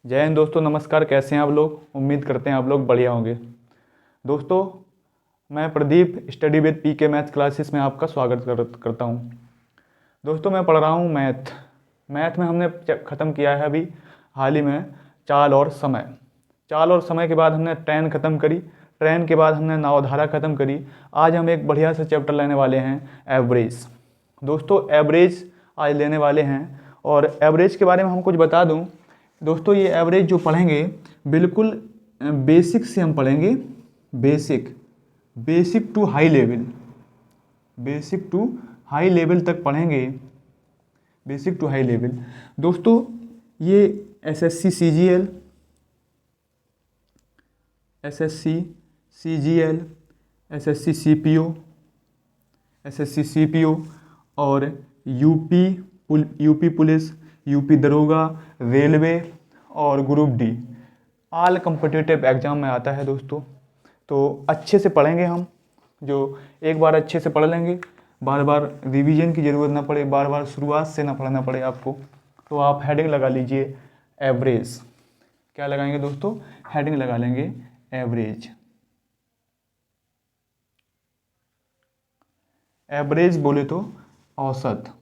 जय हिंद दोस्तों, नमस्कार। कैसे हैं आप लोग? उम्मीद करते हैं आप लोग बढ़िया होंगे। दोस्तों, मैं Pradeep study with PK math classes में आपका स्वागत करता हूं। दोस्तों, मैं पढ़ रहा हूं मैथ में हमने ख़त्म किया है अभी हाल ही में चाल और समय के बाद हमने ट्रेन ख़त्म करी। ट्रेन के बाद हमने नावधारा ख़त्म करी। आज हम एक बढ़िया सा चैप्टर लेने वाले हैं, एवरेज। दोस्तों, एवरेज आज लेने वाले हैं और एवरेज के बारे में हम कुछ बता दूं। दोस्तों, ये एवरेज जो पढ़ेंगे बिल्कुल बेसिक से हम पढ़ेंगे, बेसिक टू हाई लेवल तक पढ़ेंगे, बेसिक टू हाई लेवल। दोस्तों, ये एसएससी सीजीएल, एसएससी सीपीओ और यूपी पुलिस, यूपी दरोगा, रेलवे और group D all competitive exam में आता है दोस्तों। तो अच्छे से पढ़ेंगे हम, जो एक बार अच्छे से पढ़ लेंगे, बार बार रिवीजन की ज़रूरत ना पड़े, बार बार शुरुआत से ना पढ़ना पड़े आपको। तो आप हेडिंग लगा लीजिए एवरेज। क्या लगाएंगे दोस्तों? हेडिंग लगा लेंगे एवरेज। एवरेज बोले तो औसत।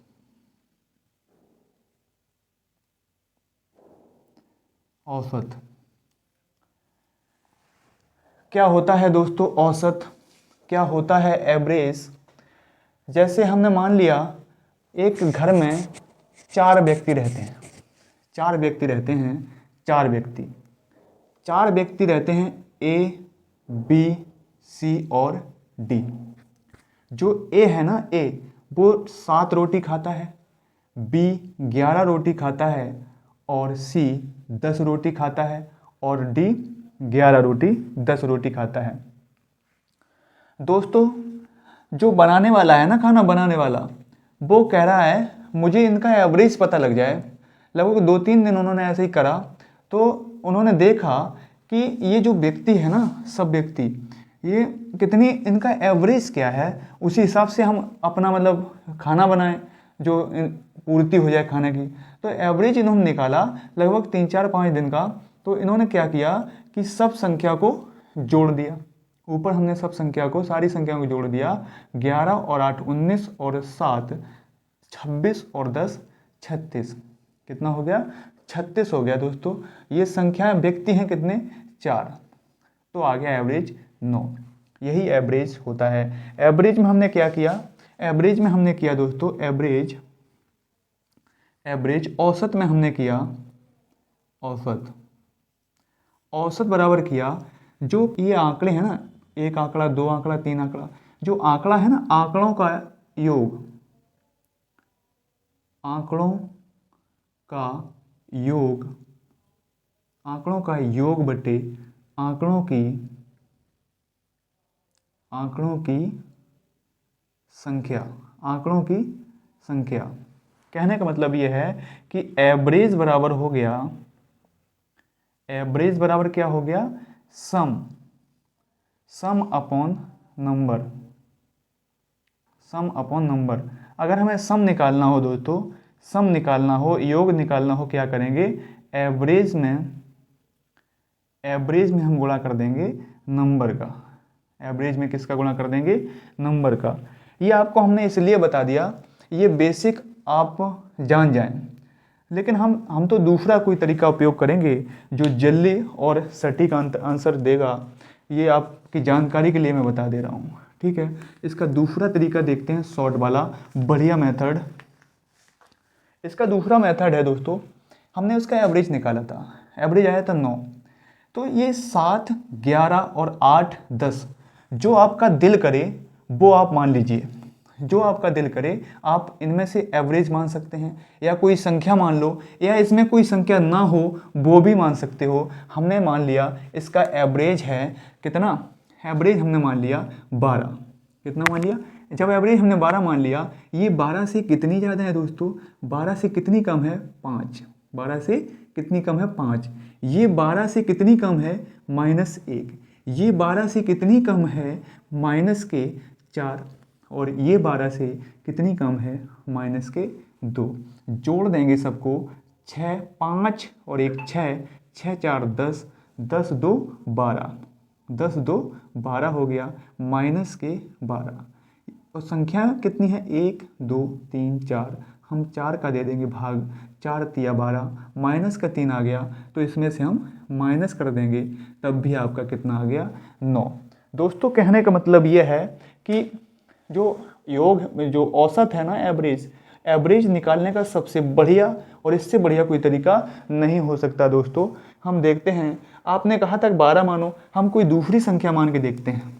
क्या होता है दोस्तों औसत? क्या होता है एवरेज? जैसे हमने मान लिया एक घर में चार व्यक्ति रहते हैं, चार व्यक्ति रहते हैं, ए, बी, सी और डी। जो ए है ना, ए वो 7 रोटी खाता है, बी 11 रोटी खाता है और सी 10 रोटी खाता है और डी 11 रोटी 10 रोटी खाता है। दोस्तों, जो बनाने वाला है ना, खाना बनाने वाला, वो कह रहा है मुझे इनका एवरेज पता लग जाए। लगभग 2-3 दिन उन्होंने ऐसे ही करा। तो उन्होंने देखा कि ये जो व्यक्ति है ना, सब व्यक्ति, ये कितनी, इनका एवरेज क्या है, उसी हिसाब से हम अपना मतलब खाना बनाएं जो पूर्ति हो जाए खाने की। तो एवरेज इन्होंने निकाला लगभग 3-4-5 दिन का। तो इन्होंने क्या किया कि सब संख्या को जोड़ दिया। ऊपर हमने सब संख्या को, सारी संख्याओं को जोड़ दिया। 11 और 8 19 और 7 26 और 10 36। कितना हो गया? 36 हो गया दोस्तों। ये संख्या व्यक्ति हैं कितने? 4। तो आ गया एवरेज 9। यही एवरेज होता है। एवरेज में हमने क्या किया? दोस्तों एवरेज औसत में हमने किया, औसत बराबर किया जो ये आंकड़े हैं ना, 1 आंकड़ा, 2 आंकड़ा, 3 आंकड़ा, जो आंकड़ा है ना, आंकड़ों का योग, बटे आंकड़ों की संख्या। कहने का मतलब ये है कि एवरेज बराबर क्या हो गया? सम अपॉन नंबर। अगर हमें सम निकालना हो दोस्तों, योग निकालना हो, क्या करेंगे? एवरेज में हम गुणा कर देंगे नंबर का। एवरेज में किसका गुणा कर देंगे? नंबर का। ये आपको हमने इसलिए बता दिया, ये बेसिक आप जान जाएं। लेकिन हम तो दूसरा कोई तरीका उपयोग करेंगे जो जल्दी और सटीक आंसर देगा। ये आपकी जानकारी के लिए मैं बता दे रहा हूँ, ठीक है। इसका दूसरा तरीका देखते हैं, शॉर्ट वाला बढ़िया मेथड। इसका दूसरा मेथड है दोस्तों, हमने उसका एवरेज निकाला था, एवरेज आया था 9। तो ये 7, 11 और 8, 10 जो आपका दिल करे वो आप मान लीजिए। जो आपका दिल करे आप इनमें से एवरेज मान सकते हैं, या कोई संख्या मान लो, या इसमें कोई संख्या ना हो वो भी मान सकते हो। हमने मान लिया इसका एवरेज है कितना? एवरेज हमने मान लिया 12। कितना मान लिया? जब एवरेज हमने 12 मान लिया, ये 12 से कितनी ज़्यादा है दोस्तों? 12 से कितनी कम है? 5। 12 से कितनी कम है? 5। ये 12 से कितनी कम है? -1। ये 12 से कितनी कम है? -4। और ये 12 से कितनी कम है? -2। जोड़ देंगे सबको, 6, 5 और 1 6, 6 4 10, 10 2 12, 10 2 12 हो गया, माइनस के 12। और संख्या कितनी है, 1 2 3 4, हम 4 का दे देंगे भाग, 4 तिया 12, माइनस का 3 आ गया, तो इसमें से हम माइनस कर देंगे, तब भी आपका कितना आ गया, 9। दोस्तों कहने का मतलब ये है कि जो योग में जो औसत है ना, एवरेज, एवरेज निकालने का सबसे बढ़िया और इससे बढ़िया कोई तरीका नहीं हो सकता। दोस्तों हम देखते हैं, आपने कहा था 12 मानो, हम कोई दूसरी संख्या मान के देखते हैं।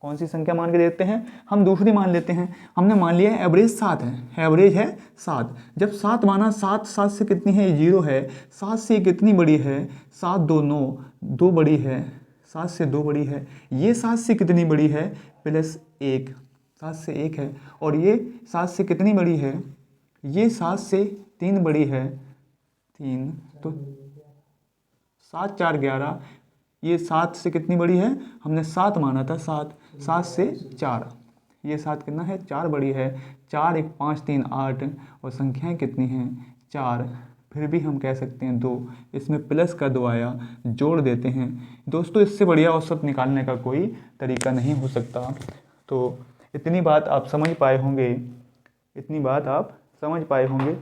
कौन सी संख्या मान के देखते हैं, हम दूसरी मान लेते हैं। हमने मान लिया है एवरेज 7 है, एवरेज है 7। जब 7 माना, 7 7 से कितनी है, 0 है, 7 से कितनी बड़ी है, 7 2 9, 2 बड़ी है, 7 से 2 बड़ी है, ये 7 से कितनी बड़ी है, प्लस 1, 7 से 1 है, और ये 7 से कितनी बड़ी है, ये 7 से 3 बड़ी है, 3, तो 7 4 11, ये 7 से कितनी बड़ी है, हमने 7 माना था, 7, 7 से 4, ये 7 कितना है, 4 बड़ी है, 4 1 5 3 8, और संख्याएं कितनी हैं, 4, फिर भी हम कह सकते हैं 2, इसमें प्लस का 2 आया, जोड़ देते हैं। दोस्तों इससे बढ़िया औसत निकालने का कोई तरीका नहीं हो सकता। तो इतनी बात आप समझ पाए होंगे, इतनी बात आप समझ पाए होंगे।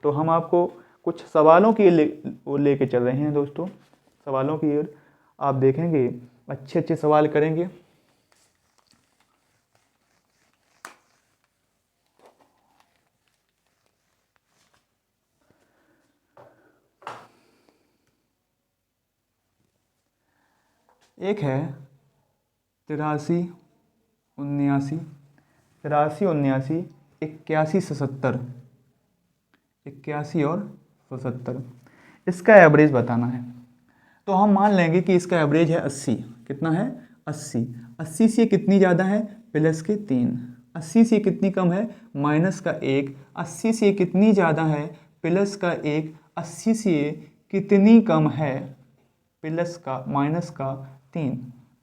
तो हम आपको कुछ सवालों की लेके चल रहे हैं दोस्तों, सवालों की ओर आप देखेंगे, अच्छे अच्छे सवाल करेंगे। एक है 83 79, 83 79, 81 77, 81 और 77, इसका एवरेज बताना है। तो हम मान लेंगे कि इसका एवरेज है 80, कितना है, 80, 80 से कितनी ज़्यादा है, प्लस के 3, 80 से कितनी कम है, माइनस का 1, 80 से कितनी ज़्यादा है, प्लस का 1, 80 से कितनी कम है, प्लस का माइनस का 3,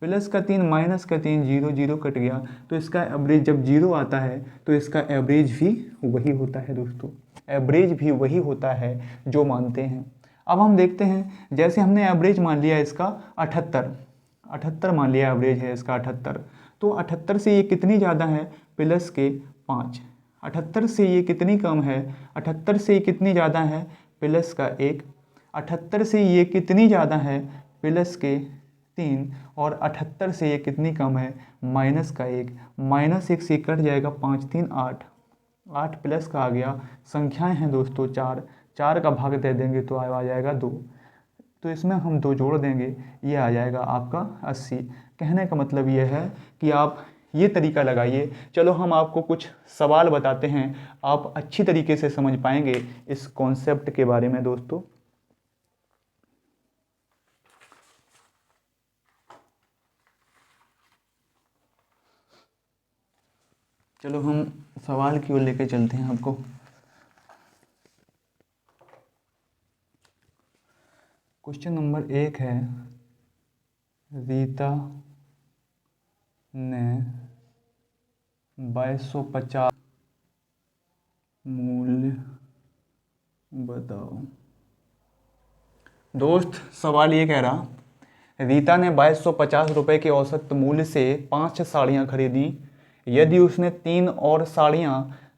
प्लस का 3 माइनस का 3, 0 0 कट गया, तो इसका एवरेज जब 0 आता है तो इसका एवरेज भी वही होता है दोस्तों, एवरेज भी वही होता है जो मानते हैं। अब हम देखते हैं, जैसे हमने एवरेज मान लिया इसका 78, 78 मान लिया एवरेज है इसका 78, तो 78 से ये कितनी ज़्यादा है, प्लस के 5, 78 से ये कितनी कम है, 78 से ये कितनी ज़्यादा है, प्लस का 1, 78 से ये कितनी ज़्यादा है, प्लस के 3, और 78 से ये कितनी कम है, माइनस का 1, माइनस 1 से कट जाएगा, 5 3 8, 8 प्लस का आ गया, संख्याएं हैं दोस्तों 4, 4 का भाग दे देंगे तो आ जाएगा 2, तो इसमें हम 2 जोड़ देंगे, ये आ जाएगा आपका 80। कहने का मतलब ये है कि आप ये तरीका लगाइए। चलो हम आपको कुछ सवाल बताते हैं, आप अच्छी तरीके से समझ पाएंगे इस कॉन्सेप्ट के बारे में दोस्तों। चलो हम सवाल की ओर लेके चलते हैं आपको। क्वेश्चन नंबर 1 है, रीता ने 2250 मूल्य बताओ। दोस्त सवाल ये कह रहा, रीता ने 2250 रुपये के औसत मूल्य से 5 साड़ियाँ खरीदी। यदि उसने 3 और साड़ियाँ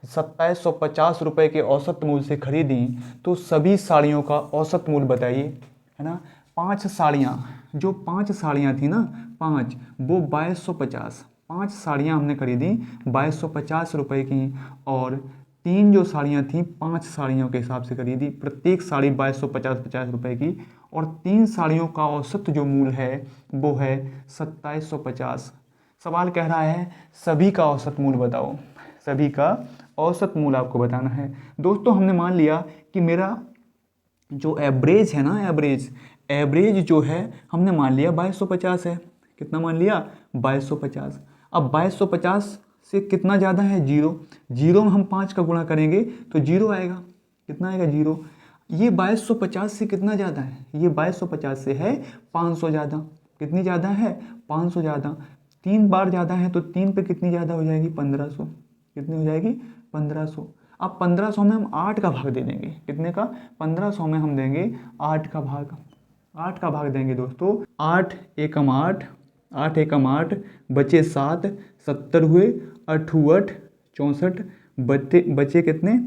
2750 रुपये के औसत मूल्य से खरीदी तो सभी साड़ियों का औसत मूल्य बताइए, है ना। 5 साड़ियाँ, जो 5 साड़ियाँ थी ना, 5, वो 2250, 5 साड़ियाँ हमने खरीदी 2250 रुपये की, और 3 जो साड़ियाँ थी 5 साड़ियों के हिसाब से खरीदी, प्रत्येक साड़ी 2250 रुपये की, और 3 साड़ियों का औसत जो मूल्य है वो है 2750। सवाल कह रहा है सभी का औसत मूल्य बताओ, सभी का औसत मूल्य आपको बताना है। दोस्तों हमने मान लिया कि मेरा जो एवरेज है ना, एवरेज जो है हमने मान लिया 2250 है। कितना मान लिया, 2250। अब 2250 से कितना ज़्यादा है, 0, 0 में हम 5 का गुणा करेंगे तो 0 आएगा, कितना आएगा, 0। ये 2250 से कितना ज़्यादा है, ये 2250 से है 500 ज़्यादा, कितनी ज़्यादा है, 500 ज़्यादा। 3 बार ज़्यादा है तो 3 पे कितनी ज़्यादा हो जाएगी, 1500, कितनी हो जाएगी, 1500। अब 1500 में हम 8 का भाग दे देंगे, कितने का, 1500 में हम देंगे 8 का भाग, 8 का भाग देंगे दोस्तों, 8 एकम 8, 8 एकम 8, बचे 7, 70 हुए, 8 8 64, बचे कितने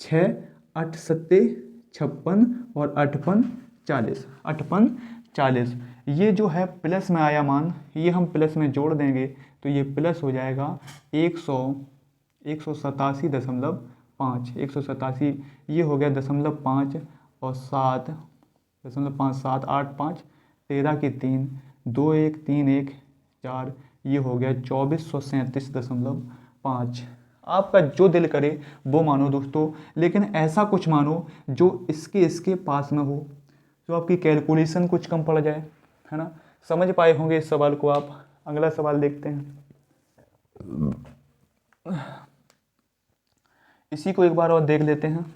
6, 8 सत्ते 56 और 8 पन 40, 8 पन 40। ये जो है प्लस में आया मान, ये हम प्लस में जोड़ देंगे तो ये प्लस हो जाएगा 187.5, 187, ये हो गया 0.5 और 7, 0.5 7 8 5 13 की 3, 2 1 3 1 4, ये हो गया 2437.5। आपका जो दिल करे वो मानो दोस्तों, लेकिन ऐसा कुछ मानो जो इसके पास में हो, जो आपकी कैलकुलेशन कुछ कम पड़ जाए, है ना। समझ पाए होंगे इस सवाल को आप। अगला सवाल देखते हैं। इसी को एक बार और देख लेते हैं।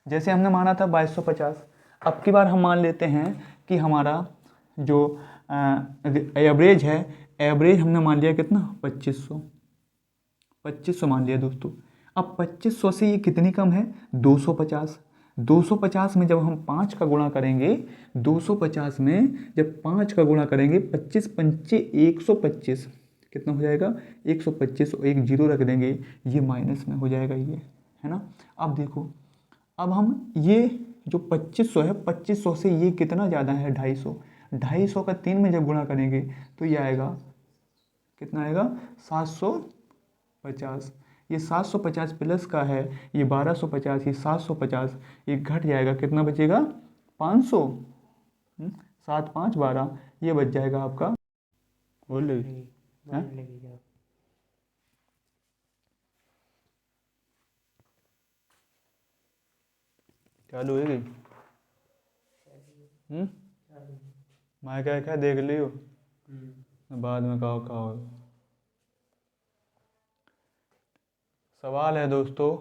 जैसे हमने माना था 2250, अब की बार हम मान लेते हैं कि हमारा जो एवरेज है, एवरेज हमने मान लिया कितना 2500, 2500 मान लिया दोस्तों। अब 2500 से ये कितनी कम है 250, 250 में जब हम 5 का गुणा करेंगे, 250 में जब 5 का गुणा करेंगे, 25 पंचे 125, कितना हो जाएगा 125, और एक जीरो रख देंगे, ये माइनस में हो जाएगा ये, है ना। अब देखो, अब हम ये जो 2500 है, 2500 से ये कितना ज़्यादा है 250, 250 का 3 में जब गुणा करेंगे तो ये आएगा, कितना आएगा 750। ये 750 प्लस का है, ये 1250, ये 750, ये घट जाएगा, कितना बचेगा 500, 7 5 12, ये बच जाएगा आपका। बोल चालू है गई। मैं क्या देख लियो, बाद में कहो। सवाल है दोस्तों,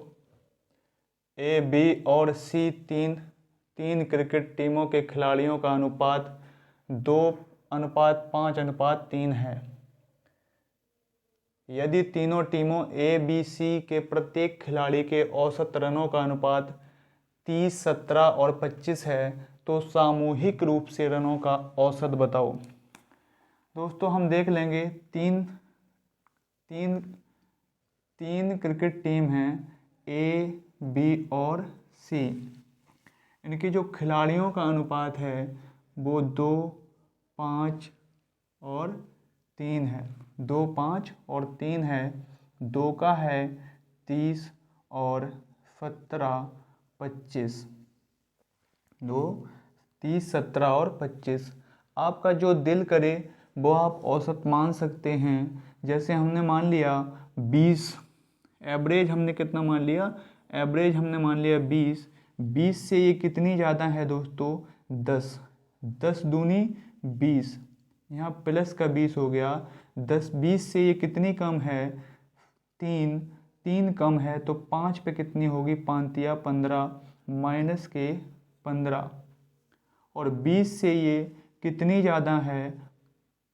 ए बी और सी तीन क्रिकेट टीमों के खिलाड़ियों का अनुपात 2:5:3 है। यदि तीनों टीमों ए बी सी के प्रत्येक खिलाड़ी के औसत रनों का अनुपात 30, 17 और 25 है, तो सामूहिक रूप से रनों का औसत बताओ। दोस्तों हम देख लेंगे, तीन क्रिकेट टीम हैं, ए बी और सी। इनकी जो खिलाड़ियों का अनुपात है वो 2, 5 और 3 है, 2, 5 और 3 है। 2 का है 30 और 17 25, 2 30 17 और 25। आपका जो दिल करे वो आप औसत मान सकते हैं। जैसे हमने मान लिया 20, एवरेज हमने कितना मान लिया, एवरेज हमने मान लिया 20, 20 से ये कितनी ज़्यादा है दोस्तों 10, 10 दूनी 20, यहाँ प्लस का 20 हो गया, 10 20 से ये कितनी कम है 3, 3 कम है तो 5 पे कितनी होगी, 5 या 15, माइनस के 15, और 20 से ये कितनी ज़्यादा है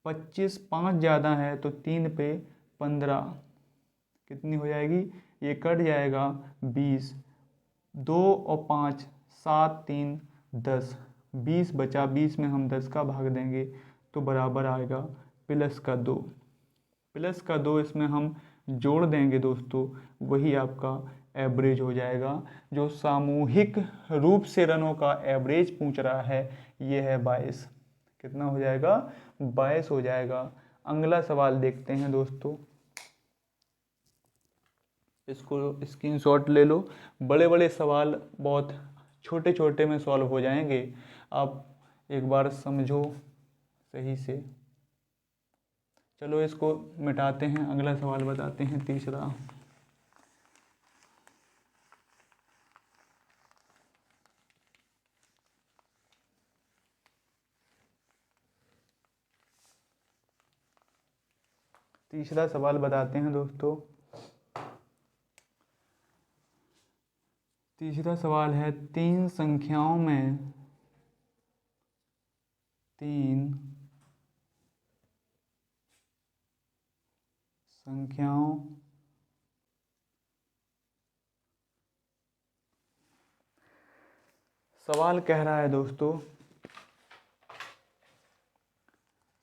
25, 5 ज़्यादा है तो 3 पे 15, कितनी हो जाएगी, ये कट जाएगा 20, 2 और 5 7 3 10, 20 बचा, 20 में हम 10 का भाग देंगे तो बराबर आएगा प्लस का 2, प्लस का 2 इसमें हम जोड़ देंगे दोस्तों, वही आपका एवरेज हो जाएगा। जो सामूहिक रूप से रनों का एवरेज पूछ रहा है ये है 22, कितना हो जाएगा 22 हो जाएगा। अगला सवाल देखते हैं दोस्तों, इसको स्क्रीनशॉट ले लो। बड़े बड़े सवाल बहुत छोटे छोटे में सॉल्व हो जाएंगे, आप एक बार समझो सही से। चलो इसको मिटाते हैं, अगला सवाल बताते हैं, तीसरा। तीसरा सवाल बताते हैं दोस्तों। तीसरा सवाल है, तीन संख्याओं सवाल कह रहा है दोस्तों,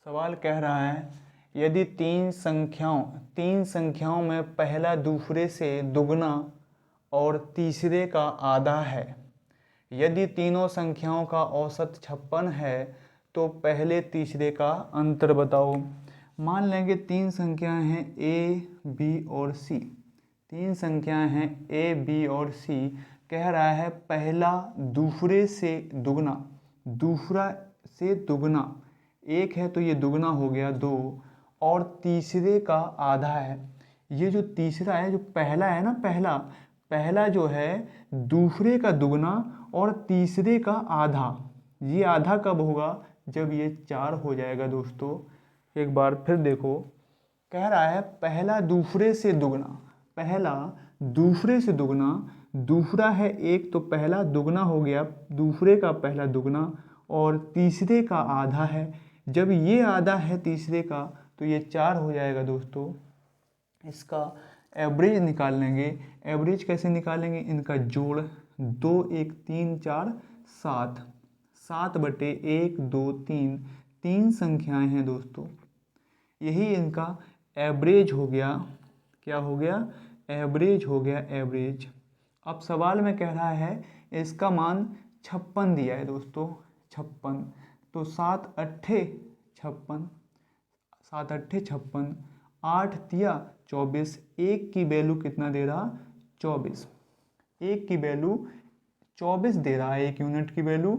सवाल कह रहा है यदि तीन संख्याओं में पहला दूसरे से दुगना और तीसरे का आधा है, यदि तीनों संख्याओं का औसत 56 है तो पहले तीसरे का अंतर बताओ। मान लेंगे तीन संख्याएं हैं ए, बी और सी। तीन संख्याएं हैं ए, बी और सी। कह रहा है पहला दूसरे से दुगना, दूसरा से दुगना, एक है तो ये दुगना हो गया 2, और तीसरे का आधा है। ये जो तीसरा है, जो पहला है ना, पहला जो है दूसरे का दुगना और तीसरे का आधा। ये आधा कब होगा? जब ये 4 हो जाएगा दोस्तों। एक बार फिर देखो, कह रहा है पहला दूसरे से दुगना, पहला दूसरे से दुगना, दूसरा है 1 तो पहला दुगना हो गया, दूसरे का पहला दुगना और तीसरे का आधा है। जब ये आधा है तीसरे का तो ये 4 हो जाएगा दोस्तों। इसका एवरेज निकाल लेंगे। एवरेज कैसे निकालेंगे? इनका जोड़ 2 1 3 4 7, 7/1 2 3, तीन संख्याएं हैं दोस्तों। यही इनका एवरेज हो गया। क्या हो गया? एवरेज हो गया, एवरेज। अब सवाल में कह रहा है इसका मान 56 दिया है दोस्तों, 56। तो 7 अट्ठे 56, 7 अट्ठे 56, 8 तिया 24। एक की वैल्यू कितना दे रहा? 24। एक की वैल्यू 24 दे रहा है, एक यूनिट की वैल्यू।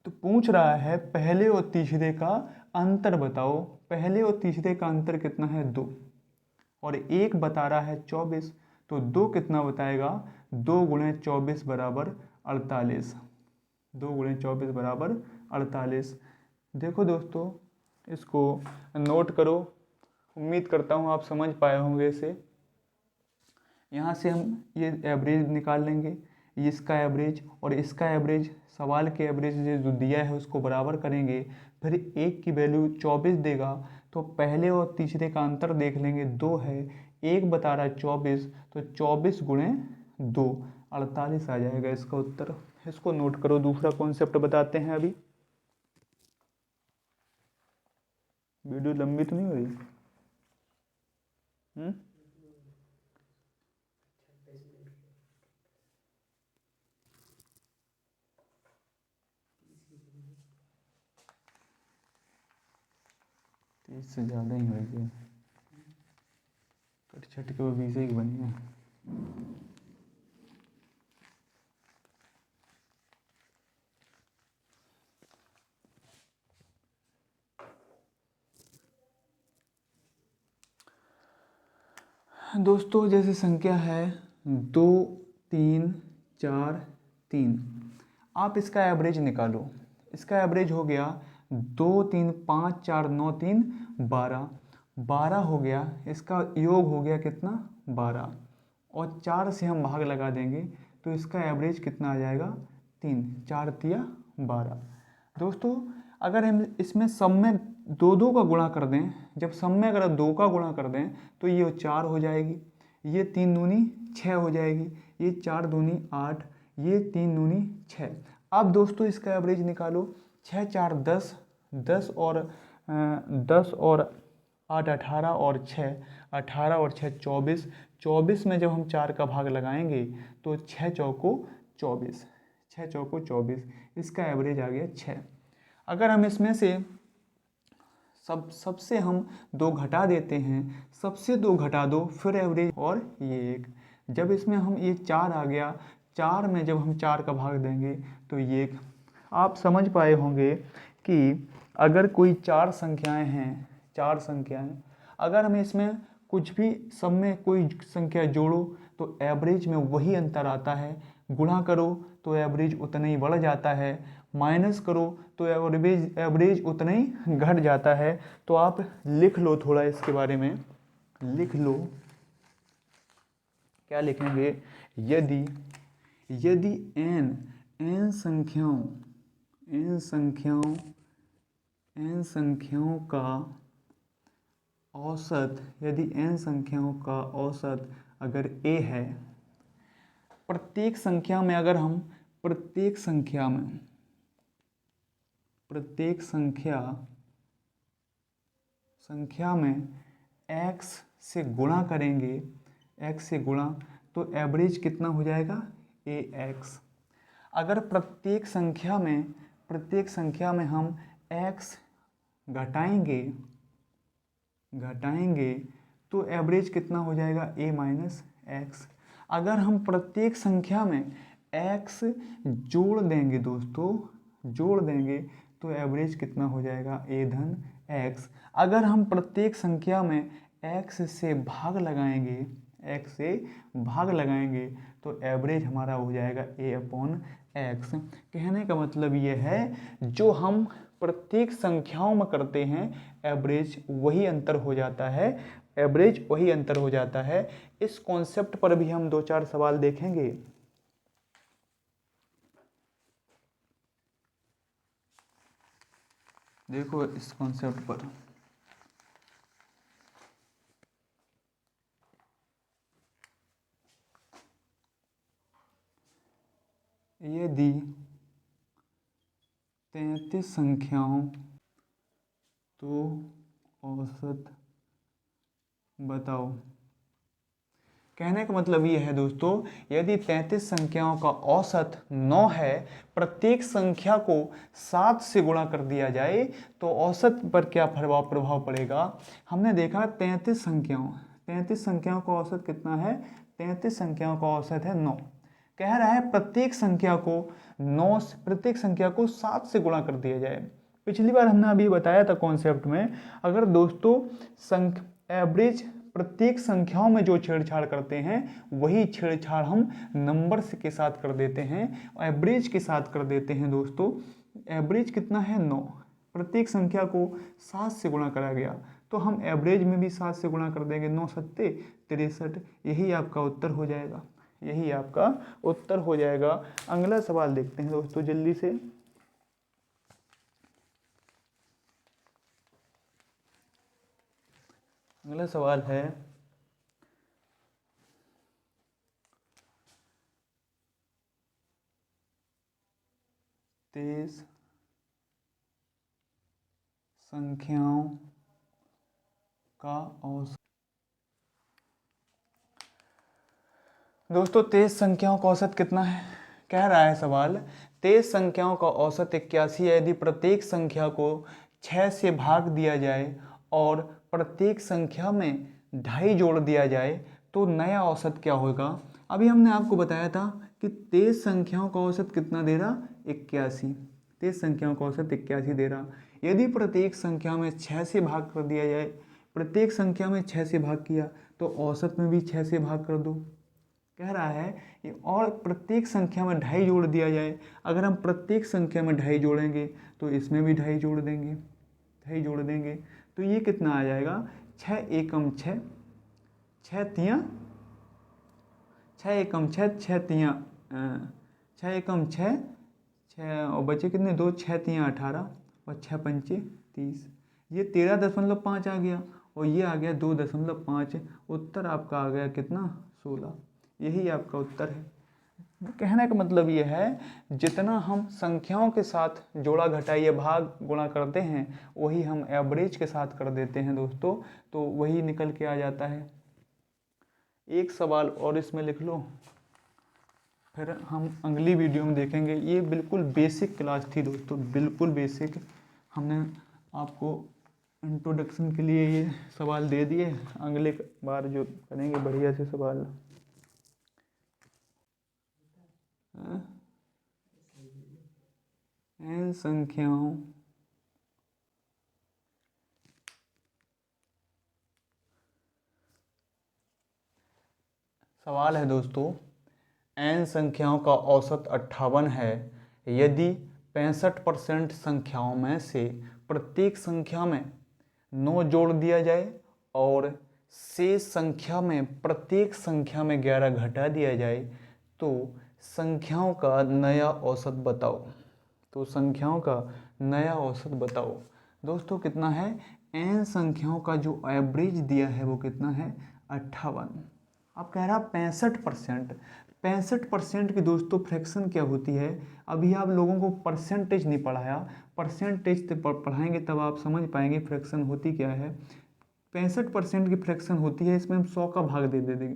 तो पूछ रहा है पहले और तीसरे का अंतर बताओ। पहले और तीसरे का अंतर कितना है? 2, और एक बता रहा है 24, तो 2 कितना बताएगा? 2 × 24 = 48। 2 × 24 = 48। देखो दोस्तों, इसको नोट करो। उम्मीद करता हूँ आप समझ पाए होंगे इसे। यहाँ से हम ये एवरेज निकाल लेंगे, इसका एवरेज और इसका एवरेज, सवाल के एवरेज जो दिया है उसको बराबर करेंगे। फिर एक की वैल्यू 24 देगा तो पहले और तीसरे का अंतर देख लेंगे, 2 है, एक बता रहा है 24, तो 24 × 2 48 आ जाएगा इसका उत्तर। इसको नोट करो। दूसरा कॉन्सेप्ट बताते हैं अभी। वीडियो लंबी तो नहीं हो रही? 30 से ज़्यादा ही होगी। कट छट के वो 20 ही बनी है। दोस्तों जैसे संख्या है 2 3 4 3, आप इसका एवरेज निकालो। इसका एवरेज हो गया 2 3 5 4 9 3 12, 12 हो गया। इसका योग हो गया कितना? 12, और 4 से हम भाग लगा देंगे तो इसका एवरेज कितना आ जाएगा? 3, 4 तिया 12। दोस्तों अगर हम इसमें सब में 2 का गुणा कर दें, जब सब में अगर 2 का गुणा कर दें तो ये 4 हो जाएगी, ये 3 दूनी 6 हो जाएगी, ये 4 दूनी 8, ये 3 दूनी 6। अब दोस्तों इसका एवरेज निकालो। 6 4 10, 10 और 8 18 और 6, 18 और 6 24, 24 में जब हम 4 का भाग लगाएंगे तो 6 चौको 24, 6 चौको 24, इसका एवरेज आ गया 6। अगर हम इसमें से सबसे हम 2 घटा देते हैं, सबसे 2 घटा दो, फिर एवरेज, और ये 1। जब इसमें हम ये 4 आ गया, 4 में जब हम 4 का भाग देंगे तो ये 1। आप समझ पाए होंगे कि अगर कोई 4 संख्याएं हैं, 4 संख्याएं, अगर हम इसमें कुछ भी सब में कोई संख्या जोड़ो तो एवरेज में वही अंतर आता है, गुणा करो तो एवरेज उतना ही बढ़ जाता है, माइनस करो तो एवरेज उतना ही घट जाता है। तो आप लिख लो, थोड़ा इसके बारे में लिख लो। क्या लिखेंगे? यदि n संख्याओं का औसत, यदि n संख्याओं का औसत अगर a है, प्रत्येक संख्या में अगर हम प्रत्येक संख्या संख्या में x से गुणा करेंगे, x से गुणा, तो एवरेज कितना हो जाएगा ax। अगर प्रत्येक संख्या में हम x घटाएंगे तो एवरेज कितना हो जाएगा a माइनस एक्स। अगर हम प्रत्येक संख्या में x जोड़ देंगे दोस्तों, जोड़ देंगे तो एवरेज कितना हो जाएगा a धन x। अगर हम प्रत्येक संख्या में x से भाग लगाएंगे तो एवरेज हमारा हो जाएगा a अपॉन एक्स। कहने का मतलब ये है जो हम प्रत्येक संख्याओं में करते हैं एवरेज वही अंतर हो जाता है। इस कॉन्सेप्ट पर भी हम 2-4 सवाल देखेंगे। देखो इस कॉन्सेप्ट पर, यदि 33 संख्याओं तो औसत बताओ। कहने का मतलब ये है दोस्तों, यदि 33 संख्याओं का औसत 9 है, प्रत्येक संख्या को 7 से गुणा कर दिया जाए तो औसत पर क्या प्रभाव पड़ेगा। हमने देखा 33 संख्याओं का औसत कितना है, 33 संख्याओं का औसत है 9। कह रहा है प्रत्येक संख्या को 7 से गुणा कर दिया जाए। पिछली बार हमने अभी बताया था कॉन्सेप्ट में, अगर दोस्तों एवरेज प्रत्येक संख्याओं में जो छेड़छाड़ करते हैं वही छेड़छाड़ हम नंबर्स के साथ कर देते हैं, एवरेज के साथ कर देते हैं दोस्तों। एवरेज कितना है 9, प्रत्येक संख्या को 7 से गुणा करा गया तो हम एवरेज में भी 7 से गुणा कर देंगे, 9 सत्ते 63। यही आपका उत्तर हो जाएगा। अगला सवाल देखते हैं दोस्तों जल्दी से। अगला सवाल है 23 संख्याओं का औसत। दोस्तों 23 संख्याओं का औसत कितना है, कह रहा है सवाल 23 संख्याओं का औसत 81 है। यदि प्रत्येक संख्या को 6 से भाग दिया जाए और प्रत्येक संख्या में 2.5 जोड़ दिया जाए तो नया औसत क्या होगा। अभी हमने आपको बताया था कि 23 संख्याओं का औसत कितना दे रहा, 81। 23 संख्याओं का औसत 81 दे रहा। यदि प्रत्येक संख्या में 6 से भाग कर दिया जाए, प्रत्येक संख्या में 6 से भाग किया तो औसत में भी 6 से भाग कर दो। कह रहा है कि और प्रत्येक संख्या में 2.5 जोड़ दिया जाए। अगर हम प्रत्येक संख्या में 2.5 जोड़ेंगे तो इसमें भी 2.5 जोड़ देंगे तो ये कितना आ जाएगा, 6 एकम 6, 6 तियाँ 6 एकम 6, 6 तियाँ 6 एकम 6, 6 और बचे कितने 2, 6 तियाँ 18 और 6 पंचे 30। ये 13.5 आ गया और ये आ गया 2.5। उत्तर आपका आ गया कितना, 16। यही आपका उत्तर है। कहने का मतलब ये है जितना हम संख्याओं के साथ जोड़ा घटाई या भाग गुणा करते हैं वही हम एवरेज के साथ कर देते हैं दोस्तों, तो वही निकल के आ जाता है। एक सवाल और इसमें लिख लो, फिर हम अगली वीडियो में देखेंगे। ये बिल्कुल बेसिक क्लास थी दोस्तों, बिल्कुल बेसिक। हमने आपको इंट्रोडक्शन के लिए ये सवाल दे दिए, अगले बार जो करेंगे बढ़िया से सवाल। n संख्याओं सवाल है दोस्तों, n संख्याओं का औसत 58 है। यदि 65% संख्याओं में से प्रत्येक संख्या में 9 जोड़ दिया जाए और शेष संख्या में प्रत्येक संख्या में 11 घटा दिया जाए तो संख्याओं का नया औसत बताओ। दोस्तों कितना है, n संख्याओं का जो एवरेज दिया है वो कितना है, 58। अब कह रहा 65%। 65% की दोस्तों फ्रैक्शन क्या होती है, अभी आप लोगों को परसेंटेज नहीं पढ़ाया, परसेंटेज पढ़ाएंगे तब आप समझ पाएंगे फ्रैक्शन होती क्या है। 65% की फ्रैक्शन होती है, इसमें हम 100 का भाग दे देंगे।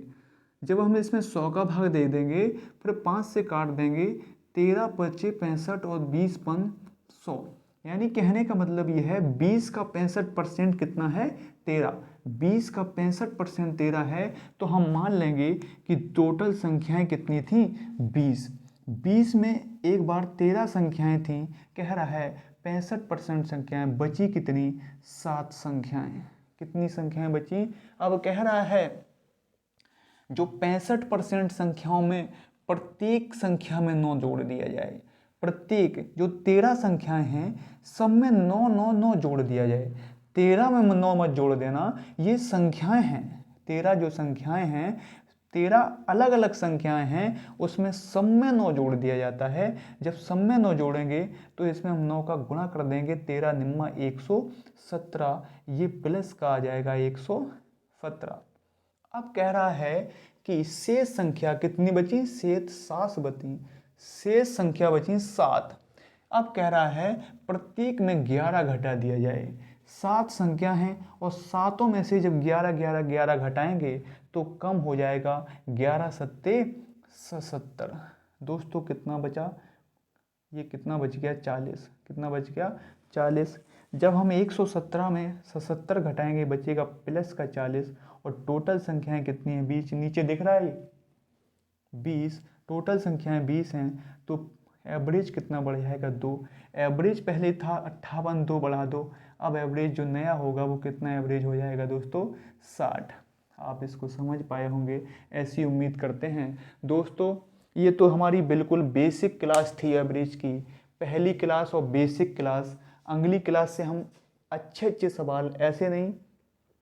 जब हम इसमें 100 का भाग दे देंगे फिर 5 से काट देंगे, 13 पच्चे 65 और 20 पन 100, यानी कहने का मतलब ये है 20 का 65% कितना है, 13। 20 का 65% 13 है, तो हम मान लेंगे कि टोटल संख्याएं कितनी थी, 20। 20 में एक बार 13 संख्याएं थी, कह रहा है 65% संख्याएं बची कितनी, 7 संख्याएं। कितनी संख्याएं बची, अब कह रहा है जो 65% संख्याओं में प्रत्येक संख्या में 9 जोड़ दिया जाए। प्रत्येक जो 13 संख्याएं हैं सब में 9 9 9 जोड़ दिया जाए। 13 में 9 मत जोड़ देना, ये संख्याएं हैं। 13 जो संख्याएं हैं, 13 अलग अलग संख्याएं हैं, उसमें सब में 9 जोड़ दिया जाता है। जब सब में 9 जोड़ेंगे तो इसमें हम 9 का गुणा कर देंगे, 13 निम्मा 117, ये प्लस का आ जाएगा 117। अब कह रहा है कि शेष संख्या कितनी बची, शेष 7 बची, शेष संख्या बची 7। अब कह रहा है प्रत्येक में 11 घटा दिया जाए। 7 संख्या हैं और सातों में से जब 11 11 11 घटाएंगे तो कम हो जाएगा, 11 सत्ते 77। दोस्तों कितना बचा, ये कितना बच गया, 40। कितना बच गया, 40। जब हम 117 में 77 घटाएंगे बचेगा प्लस का 40, और टोटल संख्याएं कितनी हैं, बीच नीचे दिख रहा है 20, टोटल संख्याएं 20 हैं, तो एवरेज कितना बढ़ जाएगा, 2। एवरेज पहले था 58, 2 बढ़ा दो, अब एवरेज जो नया होगा वो कितना एवरेज हो जाएगा दोस्तों, 60। आप इसको समझ पाए होंगे, ऐसी उम्मीद करते हैं। दोस्तों ये तो हमारी बिल्कुल बेसिक क्लास थी एवरेज की, पहली क्लास और बेसिक क्लास। अगली क्लास से हम अच्छे अच्छे सवाल, ऐसे नहीं